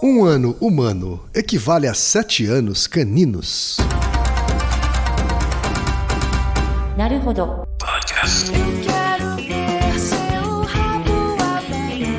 Um ano humano equivale a 7 anos caninos. Naruhodo. Podcast. Quero ver seu rabo aberto.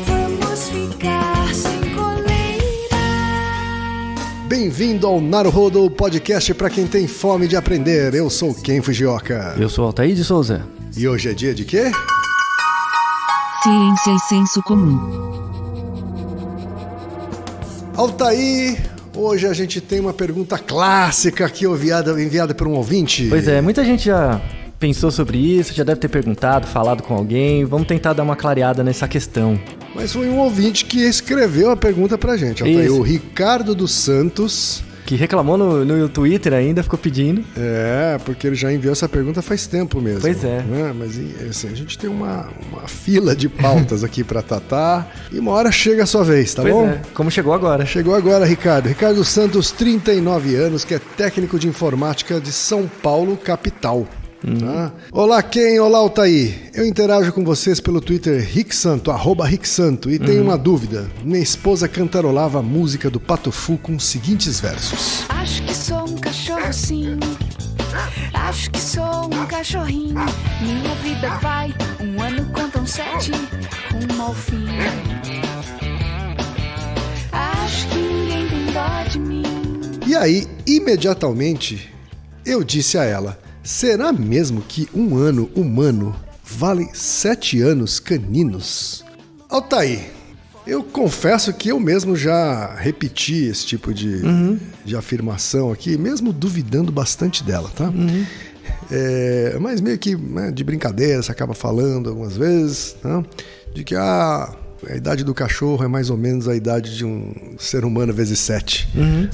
Vamos ficar sem coleira. Bem-vindo ao Naruhodo, podcast para quem tem fome de aprender. Eu sou Ken Fujioka. Eu sou Altair de Souza. E hoje é dia de quê? Ciência e senso comum. Altair, hoje a gente tem uma pergunta clássica aqui enviada por um ouvinte. Pois é, muita gente já pensou sobre isso, já deve ter perguntado, falado com alguém. Vamos tentar dar uma clareada nessa questão. Mas foi um ouvinte que escreveu a pergunta pra gente, Altair. Isso. O Ricardo dos Santos. Que reclamou no Twitter ainda, ficou pedindo. É, porque ele já enviou essa pergunta faz tempo mesmo. Pois é. Né? Mas assim, a gente tem uma fila de pautas aqui pra tratar e uma hora chega a sua vez, tá Pois bom? é, como chegou agora. Chegou agora, Ricardo. Ricardo dos Santos, 39 anos, que é técnico de informática de São Paulo, capital. Tá? Olá, Ken. Olá, Altair. Eu interajo com vocês pelo Twitter @ricksanto, e tenho uma dúvida. Minha esposa cantarolava a música do Patufu com os seguintes versos. Acho que sou um cachorro, sim. Acho que sou um cachorrinho. Minha vida vai, um ano contam 7, rumo ao fim. Acho que ninguém tem dó de mim. E aí, imediatamente, eu disse a ela: será mesmo que um ano humano vale 7 anos caninos? Altair, eu confesso que eu mesmo já repeti esse tipo de afirmação aqui, mesmo duvidando bastante dela, tá? Mas meio que, né, de brincadeira, você acaba falando algumas vezes, tá? De que a idade do cachorro é mais ou menos a idade de um ser humano vezes 7.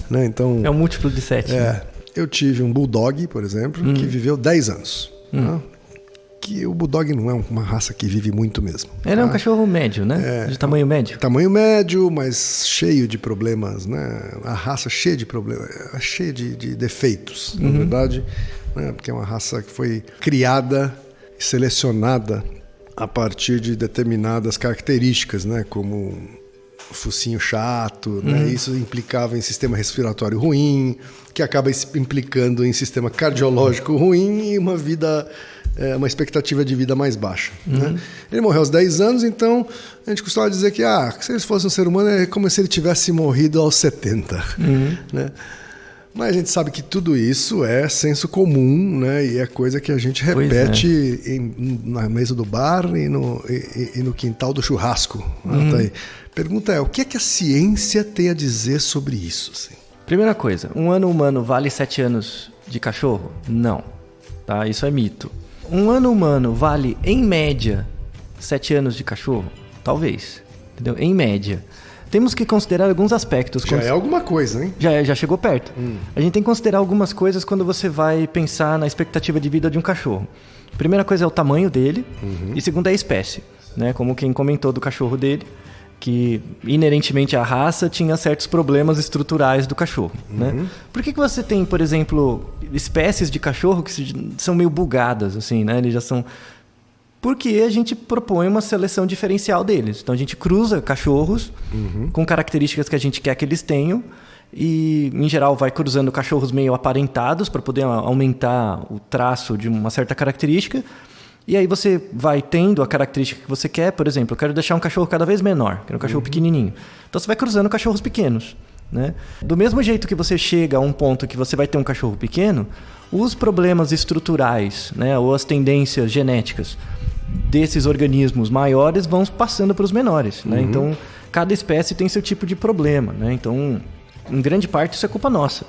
Né? Então, É um múltiplo de 7. Né? eu tive um bulldog, por exemplo, que viveu 10 anos. Tá? Que o bulldog não é uma raça que vive muito mesmo. Ele é um cachorro médio, né? De tamanho médio. Tamanho médio, mas cheio de problemas, né? A raça cheia de problemas, cheia de defeitos, na verdade, né? Porque é uma raça que foi criada e selecionada a partir de determinadas características, né? Como focinho chato, né? Isso implicava em sistema respiratório ruim, que acaba implicando em sistema cardiológico ruim e uma expectativa de vida mais baixa. Né? Ele morreu aos 10 anos, então a gente costuma dizer que se ele fosse um ser humano é como se ele tivesse morrido aos 70. Né? Mas a gente sabe que tudo isso é senso comum, né? E é coisa que a gente repete na mesa do bar e no quintal do churrasco. Tá aí. Pergunta é, o que é que a ciência tem a dizer sobre isso? Assim? Primeira coisa, um ano humano vale 7 anos de cachorro? Não. Tá? Isso é mito. Um ano humano vale, em média, 7 anos de cachorro? Talvez. Entendeu? Em média. Temos que considerar alguns aspectos. Já é alguma coisa, hein? Já chegou perto. A gente tem que considerar algumas coisas quando você vai pensar na expectativa de vida de um cachorro. Primeira coisa é o tamanho dele e segunda é a espécie. Né? Como quem comentou do cachorro dele, que inerentemente à raça tinha certos problemas estruturais do cachorro. Né? Por que você tem, por exemplo, espécies de cachorro que são meio bugadas, assim, né? Eles já são... Porque a gente propõe uma seleção diferencial deles. Então a gente cruza cachorros com características que a gente quer que eles tenham e, em geral, vai cruzando cachorros meio aparentados para poder aumentar o traço de uma certa característica. E aí você vai tendo a característica que você quer. Por exemplo, eu quero deixar um cachorro cada vez menor, quero um cachorro pequenininho. Então você vai cruzando cachorros pequenos. Né? Do mesmo jeito que você chega a um ponto que você vai ter um cachorro pequeno, os problemas estruturais, né, ou as tendências genéticas desses organismos maiores vão passando para os menores. Né? Então, cada espécie tem seu tipo de problema. Né? Então, em grande parte, isso é culpa nossa,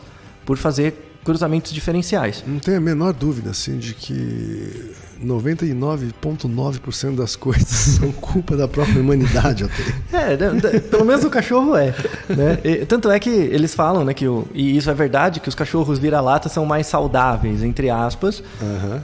por fazer cruzamentos diferenciais. Não tenho a menor dúvida, assim, de que 99,9% das coisas são culpa da própria humanidade até. Pelo menos o cachorro é. Né? Tanto é que eles falam, né, e isso é verdade, que os cachorros vira-lata são mais saudáveis, entre aspas,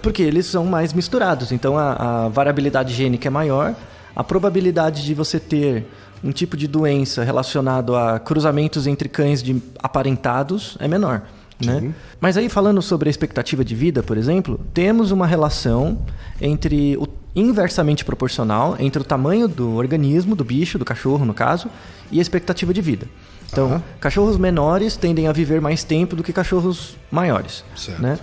porque eles são mais misturados. Então a variabilidade gênica é maior, a probabilidade de você ter um tipo de doença relacionado a cruzamentos entre cães aparentados é menor. Né? Mas aí, falando sobre a expectativa de vida, por exemplo, temos uma relação entre inversamente proporcional entre o tamanho do organismo, do bicho, do cachorro no caso, e a expectativa de vida. Então, cachorros menores tendem a viver mais tempo do que cachorros maiores. Certo. Né?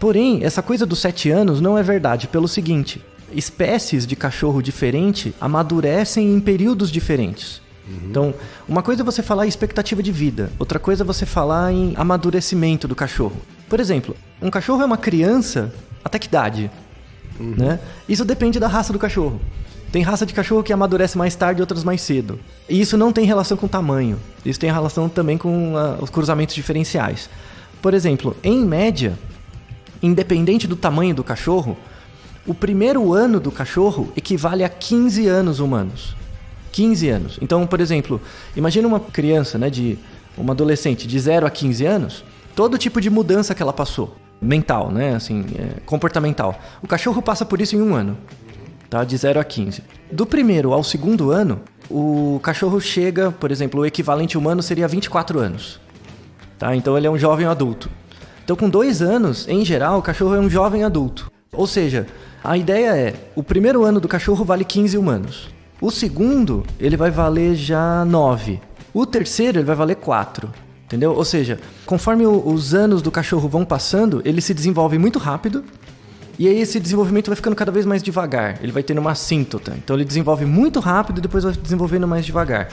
Porém, essa coisa dos 7 anos não é verdade pelo seguinte: espécies de cachorro diferente amadurecem em períodos diferentes. Então, uma coisa é você falar em expectativa de vida, outra coisa é você falar em amadurecimento do cachorro. Por exemplo, um cachorro é uma criança até que idade? Né? Isso depende da raça do cachorro. Tem raça de cachorro que amadurece mais tarde e outras mais cedo. E isso não tem relação com tamanho. Isso tem relação também com os cruzamentos diferenciais. Por exemplo, em média, independente do tamanho do cachorro, o primeiro ano do cachorro equivale a 15 anos humanos. 15 anos. Então, por exemplo, imagina uma criança, né, uma adolescente de 0 a 15 anos, todo tipo de mudança que ela passou, mental, né, assim, comportamental. O cachorro passa por isso em 1 ano, tá, de 0 a 15. Do primeiro ao segundo ano, o cachorro chega, por exemplo, o equivalente humano seria 24 anos. Tá? Então ele é um jovem adulto. Então com 2 anos, em geral, o cachorro é um jovem adulto. Ou seja, a ideia é, o primeiro ano do cachorro vale 15 humanos. O segundo, ele vai valer já 9. O terceiro, ele vai valer 4. Entendeu? Ou seja, conforme os anos do cachorro vão passando, ele se desenvolve muito rápido. E aí esse desenvolvimento vai ficando cada vez mais devagar. Ele vai tendo uma assíntota. Então ele desenvolve muito rápido e depois vai desenvolvendo mais devagar.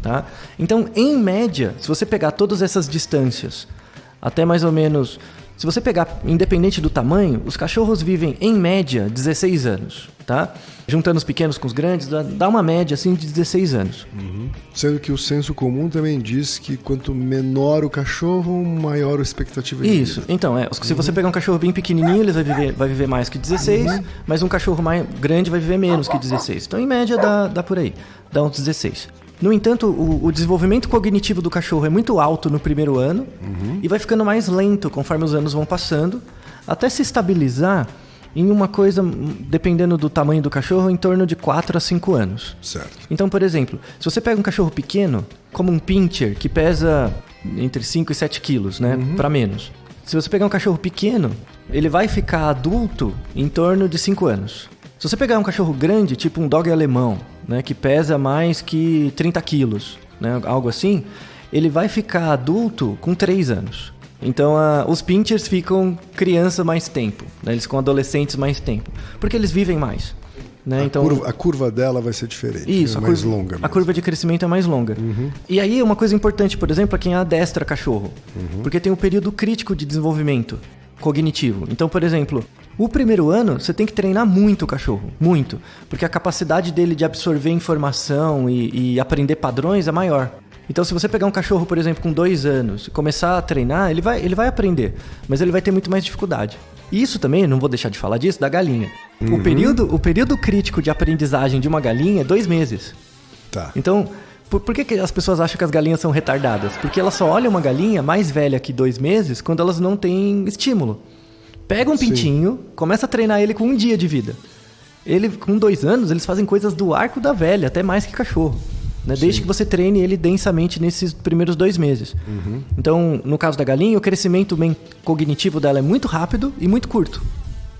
Tá? Então, em média, se você pegar todas essas distâncias, até mais ou menos... Se você pegar, independente do tamanho, os cachorros vivem, em média, 16 anos, tá? Juntando os pequenos com os grandes, dá uma média, assim, de 16 anos. Sendo que o senso comum também diz que quanto menor o cachorro, maior a expectativa de vida. Isso. Então, se você pegar um cachorro bem pequenininho, ele vai viver mais que 16, mas um cachorro mais grande vai viver menos que 16. Então, em média, dá por aí. Dá uns 16. No entanto, o desenvolvimento cognitivo do cachorro é muito alto no primeiro ano e vai ficando mais lento conforme os anos vão passando, até se estabilizar em uma coisa, dependendo do tamanho do cachorro, em torno de 4 a 5 anos. Certo. Então, por exemplo, se você pega um cachorro pequeno, como um pincher, que pesa entre 5 e 7 quilos, né, para menos. Se você pegar um cachorro pequeno, ele vai ficar adulto em torno de 5 anos. Se você pegar um cachorro grande, tipo um dog alemão, né, que pesa mais que 30 quilos, né, algo assim, ele vai ficar adulto com 3 anos. Então, os pinchers ficam criança mais tempo, né, eles ficam adolescentes mais tempo, porque eles vivem mais. Né? A curva dela vai ser diferente, isso, mais longa mesmo. A curva de crescimento é mais longa. E aí, uma coisa importante, por exemplo, é quem adestra cachorro, porque tem um período crítico de desenvolvimento cognitivo. Então, por exemplo, o primeiro ano você tem que treinar muito o cachorro, muito, porque a capacidade dele de absorver informação e aprender padrões é maior. Então, se você pegar um cachorro, por exemplo, com 2 anos e começar a treinar, ele vai aprender, mas ele vai ter muito mais dificuldade. E isso também, não vou deixar de falar disso, da galinha. O período crítico de aprendizagem de uma galinha é 2 meses. Tá. Então, por que as pessoas acham que as galinhas são retardadas? Porque elas só olham uma galinha mais velha que 2 meses quando elas não têm estímulo. Pega um pintinho, começa a treinar ele com 1 dia de vida. Ele, com 2 anos, eles fazem coisas do arco da velha, até mais que cachorro. Né? Desde que você treine ele densamente nesses primeiros 2 meses. Então, no caso da galinha, o crescimento cognitivo dela é muito rápido e muito curto.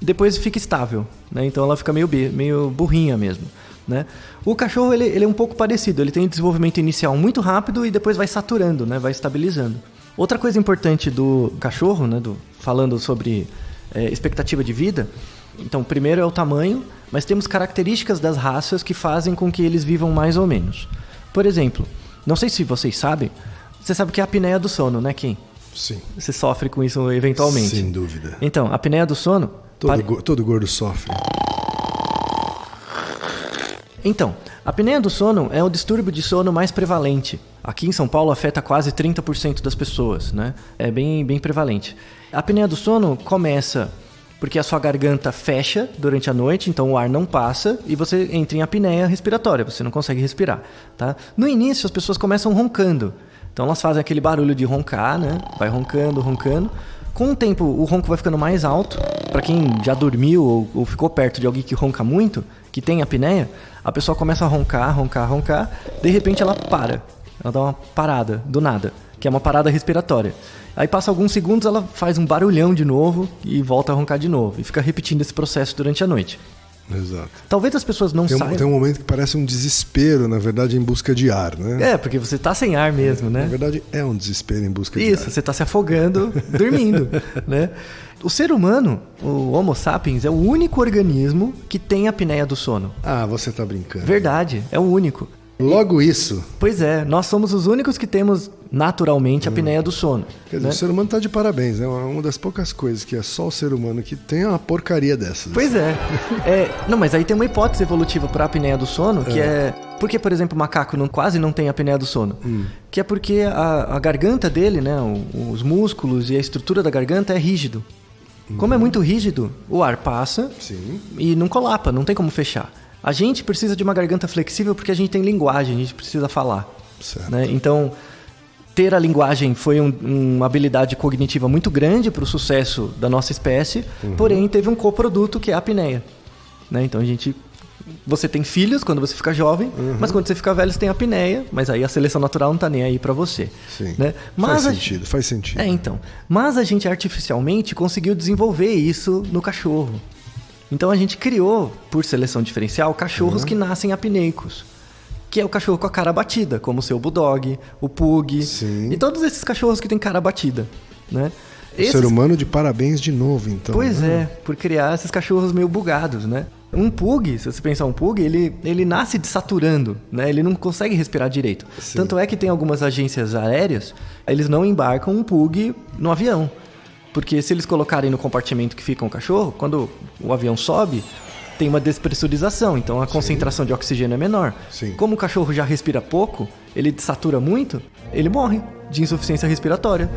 Depois fica estável, né? Então ela fica meio burrinha mesmo. Né? O cachorro ele é um pouco parecido, ele tem um desenvolvimento inicial muito rápido e depois vai saturando, né? Vai estabilizando. Outra coisa importante do cachorro, né? Falando sobre expectativa de vida, então primeiro é o tamanho, mas temos características das raças que fazem com que eles vivam mais ou menos. Por exemplo, não sei se vocês sabem, você sabe o que é a apneia do sono, né, Kim? Sim. Você sofre com isso eventualmente. Sem dúvida. Então, a apneia do sono... Todo gordo sofre. Então, a apneia do sono é o distúrbio de sono mais prevalente. Aqui em São Paulo afeta quase 30% das pessoas, né? É bem prevalente. A apneia do sono começa porque a sua garganta fecha durante a noite, então o ar não passa e você entra em apneia respiratória, você não consegue respirar, tá? No início as pessoas começam roncando, então elas fazem aquele barulho de roncar, né? Vai roncando. Com o tempo o ronco vai ficando mais alto. Para quem já dormiu ou ficou perto de alguém que ronca muito, que tem apneia, a pessoa começa a roncar, de repente ela para. Ela dá uma parada, do nada, que é uma parada respiratória. Aí passa alguns segundos, ela faz um barulhão de novo e volta a roncar de novo. E fica repetindo esse processo durante a noite. Exato. Talvez as pessoas não saibam. Tem um momento que parece um desespero, na verdade, em busca de ar, né? Porque você tá sem ar mesmo, né? Na verdade, é um desespero em busca de ar. Isso, você tá se afogando, dormindo, né? O ser humano, o Homo sapiens, é o único organismo que tem a apneia do sono. Ah, você tá brincando. Verdade, é o único. Logo isso. Pois é, nós somos os únicos que temos naturalmente a apneia do sono. Quer dizer, né? o ser humano tá de parabéns, né? Uma das poucas coisas que é só o ser humano que tem uma porcaria dessas. Pois é. Não, mas aí tem uma hipótese evolutiva para a apneia do sono, que é... Porque, por exemplo, o macaco quase não tem apneia do sono. Que é porque a garganta dele, né? Os músculos e a estrutura da garganta é rígido. Como é muito rígido, o ar passa e não colapa, não tem como fechar. A gente precisa de uma garganta flexível porque a gente tem linguagem, a gente precisa falar. Certo. Né? Então, ter a linguagem foi uma habilidade cognitiva muito grande para o sucesso da nossa espécie, porém teve um coproduto que é a apneia. Né? Então, você tem filhos quando você fica jovem, mas quando você fica velho você tem apneia, mas aí a seleção natural não tá nem aí para você. Sim. Né? Mas faz sentido. Então. Mas a gente artificialmente conseguiu desenvolver isso no cachorro. Então a gente criou, por seleção diferencial, cachorros que nascem apneicos. Que é o cachorro com a cara batida, como o seu Bulldog, o Pug. Sim. E todos esses cachorros que têm cara batida. Né? O ser humano de parabéns de novo, então. Pois por criar esses cachorros meio bugados, né? Um Pug, se você pensar um Pug, ele nasce desaturando, né? Ele não consegue respirar direito. Sim. Tanto é que tem algumas agências aéreas, eles não embarcam um Pug no avião. Porque se eles colocarem no compartimento que fica um cachorro, quando o avião sobe, tem uma despressurização, então a concentração de oxigênio é menor. Sim. Como o cachorro já respira pouco, ele desatura muito, ele morre de insuficiência respiratória.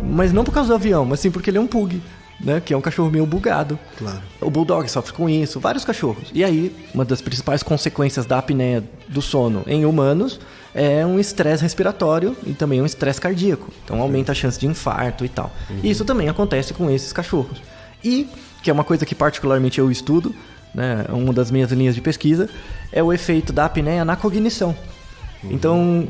Mas não por causa do avião, mas sim porque ele é um Pug, né? Que é um cachorro meio bugado. Claro. O Bulldog sofre com isso, vários cachorros. E aí, uma das principais consequências da apneia do sono em humanos é um estresse respiratório e também um estresse cardíaco. Então aumenta a chance de infarto e tal. E isso também acontece com esses cachorros. E, que é uma coisa que particularmente eu estudo, né, uma das minhas linhas de pesquisa, é o efeito da apneia na cognição. Então,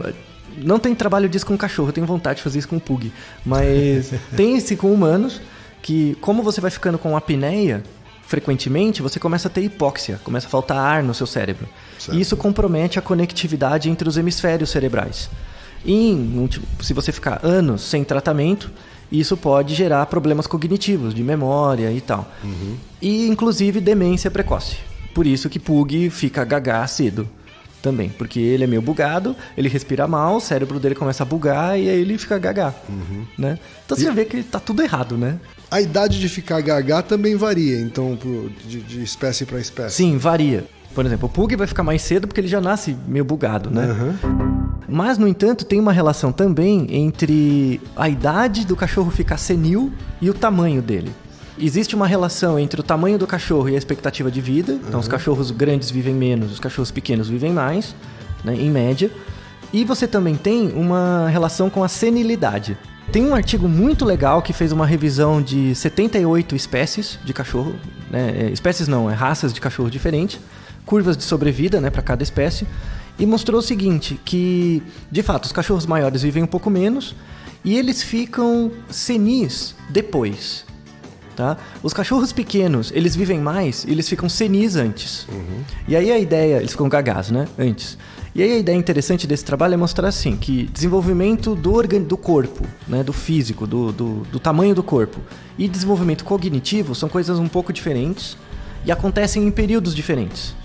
não tem trabalho disso com cachorro, eu tenho vontade de fazer isso com Pug. Mas tem esse com humanos, que como você vai ficando com apneia frequentemente, você começa a ter hipóxia, começa a faltar ar no seu cérebro. Certo. E isso compromete a conectividade entre os hemisférios cerebrais. E se você ficar anos sem tratamento, isso pode gerar problemas cognitivos, de memória e tal. E inclusive demência precoce. Por isso que Pug fica gagá cedo também, porque ele é meio bugado, ele respira mal, o cérebro dele começa a bugar e aí ele fica gagá. Né? Então você vê que tá tudo errado, né? A idade de ficar gagá também varia, então, de espécie para espécie. Sim, varia. Por exemplo, o Pug vai ficar mais cedo porque ele já nasce meio bugado, né? Mas, no entanto, tem uma relação também entre a idade do cachorro ficar senil e o tamanho dele. Existe uma relação entre o tamanho do cachorro e a expectativa de vida. Então, os cachorros grandes vivem menos, os cachorros pequenos vivem mais, né, em média. E você também tem uma relação com a senilidade. Tem um artigo muito legal que fez uma revisão de 78 espécies de cachorro. Né? Espécies não, raças de cachorro diferentes. Curvas de sobrevida, né, para cada espécie. E mostrou o seguinte, que, de fato, os cachorros maiores vivem um pouco menos e eles ficam senis depois. Tá? Os cachorros pequenos, eles vivem mais e eles ficam senis antes. E aí a ideia... Eles ficam gagás, né? Antes. E aí a ideia interessante desse trabalho é mostrar assim, que desenvolvimento do corpo, né? Do físico, do tamanho do corpo e desenvolvimento cognitivo são coisas um pouco diferentes e acontecem em períodos diferentes.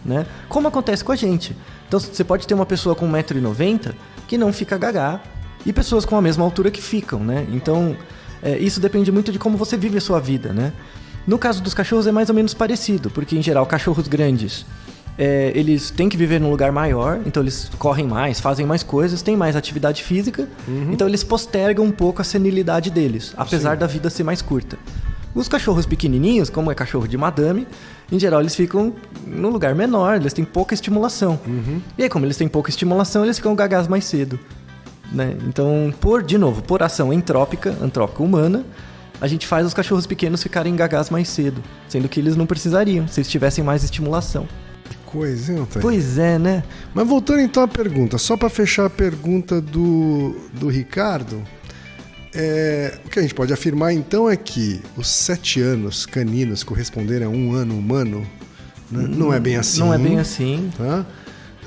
Né? Como acontece com a gente. Então você pode ter uma pessoa com 1,90 m que não fica gagá e pessoas com a mesma altura que ficam, né? Então isso depende muito de como você vive a sua vida, né? No caso dos cachorros é mais ou menos parecido, porque em geral cachorros grandes eles têm que viver num lugar maior, então eles correm mais, fazem mais coisas, têm mais atividade física, então eles postergam um pouco a senilidade deles, apesar da vida ser mais curta. Os cachorros pequenininhos, como é cachorro de madame, em geral eles ficam num lugar menor, eles têm pouca estimulação. E aí, como eles têm pouca estimulação, eles ficam gagás mais cedo. Né? Então, por ação antrópica humana, a gente faz os cachorros pequenos ficarem gagás mais cedo, sendo que eles não precisariam, se eles tivessem mais estimulação. Que coisa, hein, Antônio? Pois é, né? Mas voltando então à pergunta, só para fechar a pergunta do Ricardo... o que a gente pode afirmar então é que os 7 anos caninos corresponderem a 1 ano humano Né? Não é bem assim. Não é bem assim. Tá?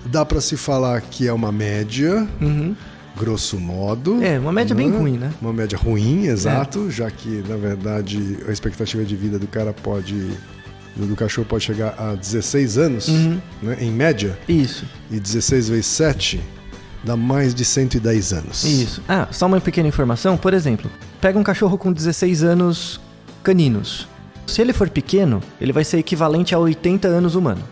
Dá para se falar que é uma média, grosso modo. É, uma média bem ruim, né? Uma média ruim, exato, já que, na verdade, a expectativa de vida do cachorro pode chegar a 16 anos, né, em média. Isso. E 16 vezes 7 dá mais de 110 anos. Isso. Ah, só uma pequena informação. Por exemplo, pega um cachorro com 16 anos caninos. Se ele for pequeno, ele vai ser equivalente a 80 anos humanos.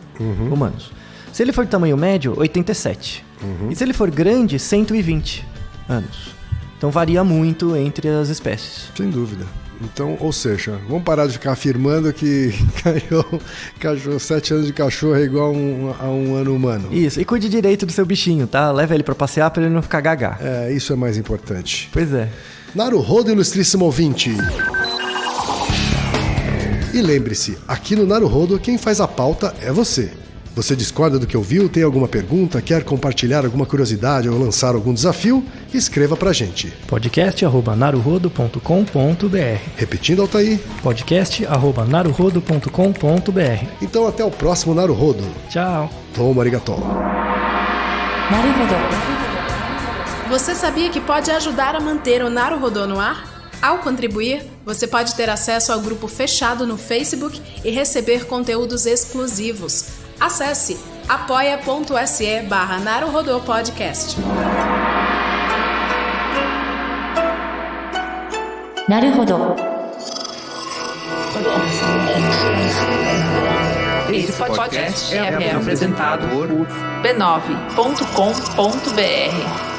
Se ele for de tamanho médio, 87. E se ele for grande, 120 anos. Então varia muito entre as espécies. Sem dúvida. Então, ou seja, vamos parar de ficar afirmando que 7 anos de cachorro é igual a um ano humano. Isso, e cuide direito do seu bichinho, tá? Leva ele pra passear pra ele não ficar gagá. É, isso é mais importante. Pois é. Naruhodo, ilustríssimo ouvinte. E lembre-se, aqui no Naruhodo, quem faz a pauta é você. Você discorda do que ouviu, tem alguma pergunta, quer compartilhar alguma curiosidade ou lançar algum desafio? Escreva pra gente. podcast@naruhodo.com.br. Repetindo, Altair. podcast@naruhodo.com.br. Então até o próximo Naruhodo. Tchau. Tomo arigato. なるほど。 Você sabia que pode ajudar a manter o Naruhodo no ar? Ao contribuir, você pode ter acesso ao grupo fechado no Facebook e receber conteúdos exclusivos. Acesse apoia.se/naruhodopodcast. なるほど。 Esse podcast é apresentado por b9.com.br.